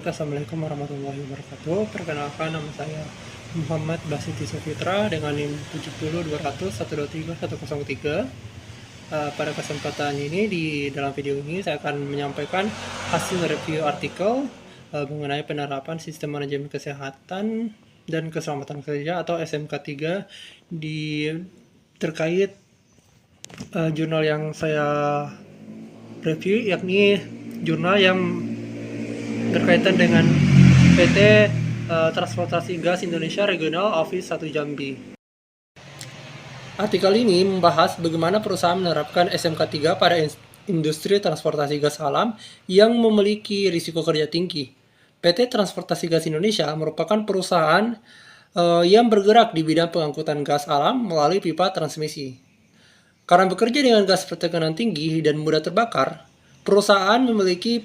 Assalamualaikum warahmatullahi wabarakatuh. Perkenalkan, nama saya Muhammad Basiti Sufitra dengan NIM 7020123103. Pada kesempatan ini, dalam video ini saya akan menyampaikan hasil review artikel mengenai penerapan sistem manajemen kesehatan dan keselamatan kerja atau SMK 3 terkait jurnal yang saya review, yakni jurnal yang berkaitan dengan PT Transportasi Gas Indonesia Regional Office 1 Jambi. Artikel ini membahas bagaimana perusahaan menerapkan SMK 3 pada industri transportasi gas alam yang memiliki risiko kerja tinggi. PT Transportasi Gas Indonesia merupakan perusahaan yang bergerak di bidang pengangkutan gas alam melalui pipa transmisi. Karena bekerja dengan gas bertekanan tinggi dan mudah terbakar, perusahaan memiliki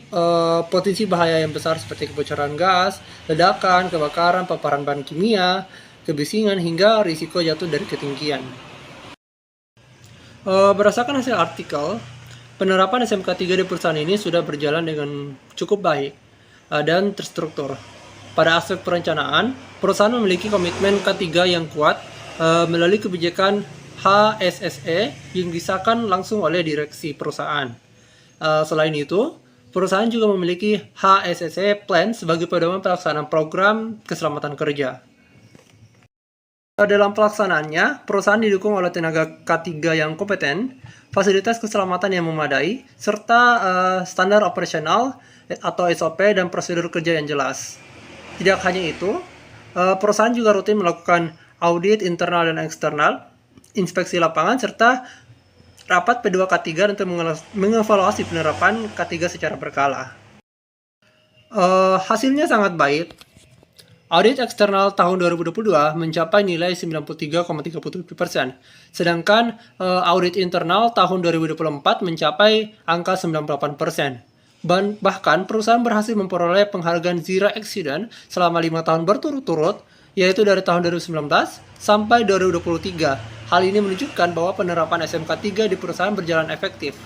potensi bahaya yang besar seperti kebocoran gas, ledakan, kebakaran, paparan bahan kimia, kebisingan, hingga risiko jatuh dari ketinggian. Berdasarkan hasil artikel, penerapan SMK 3 di perusahaan ini sudah berjalan dengan cukup baik dan terstruktur. Pada aspek perencanaan, perusahaan memiliki komitmen K3 yang kuat melalui kebijakan HSSE yang disahkan langsung oleh direksi perusahaan. Selain itu, perusahaan juga memiliki HSSE Plan sebagai pedoman pelaksanaan program keselamatan kerja. Dalam pelaksanaannya, perusahaan didukung oleh tenaga K3 yang kompeten, fasilitas keselamatan yang memadai, serta standar operasional atau SOP dan prosedur kerja yang jelas. Tidak hanya itu, perusahaan juga rutin melakukan audit internal dan eksternal, inspeksi lapangan, serta rapat P2K3 untuk mengevaluasi penerapan K3 secara berkala. Hasilnya sangat baik. Audit eksternal tahun 2022 mencapai nilai 93,37%, sedangkan audit internal tahun 2024 mencapai angka 98%. Bahkan perusahaan berhasil memperoleh penghargaan Zero Accident selama 5 tahun berturut-turut, yaitu dari tahun 2019 sampai 2023. Hal ini menunjukkan bahwa penerapan SMK 3 di perusahaan berjalan efektif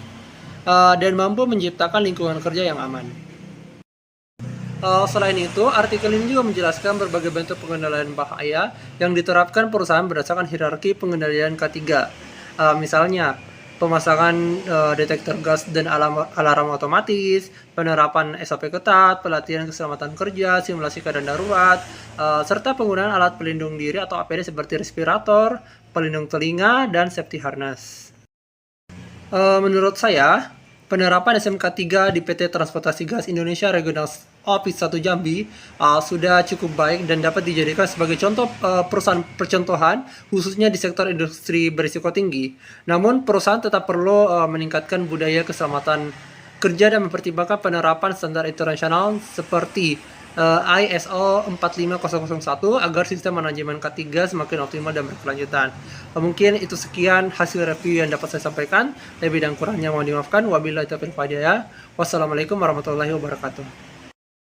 dan mampu menciptakan lingkungan kerja yang aman. Selain itu, artikel ini juga menjelaskan berbagai bentuk pengendalian bahaya yang diterapkan perusahaan berdasarkan hierarki pengendalian K3. Misalnya, pemasangan detektor gas dan alarm otomatis, penerapan SOP ketat, pelatihan keselamatan kerja, simulasi keadaan darurat, serta penggunaan alat pelindung diri atau APD seperti respirator, pelindung telinga, dan safety harness. Menurut saya, penerapan SMK 3 di PT Transportasi Gas Indonesia Regional Office 1 Jambi sudah cukup baik dan dapat dijadikan sebagai contoh perusahaan percontohan, khususnya di sektor industri berisiko tinggi. Namun, perusahaan tetap perlu meningkatkan budaya keselamatan kerja dan mempertimbangkan penerapan standar internasional seperti ISO 45001 agar sistem manajemen K3 semakin optimal dan berkelanjutan. Mungkin itu sekian hasil review yang dapat saya sampaikan. Lebih dan kurangnya mohon dimaafkan. Wabillahi taufiq wal hidayah. Wassalamualaikum warahmatullahi wabarakatuh.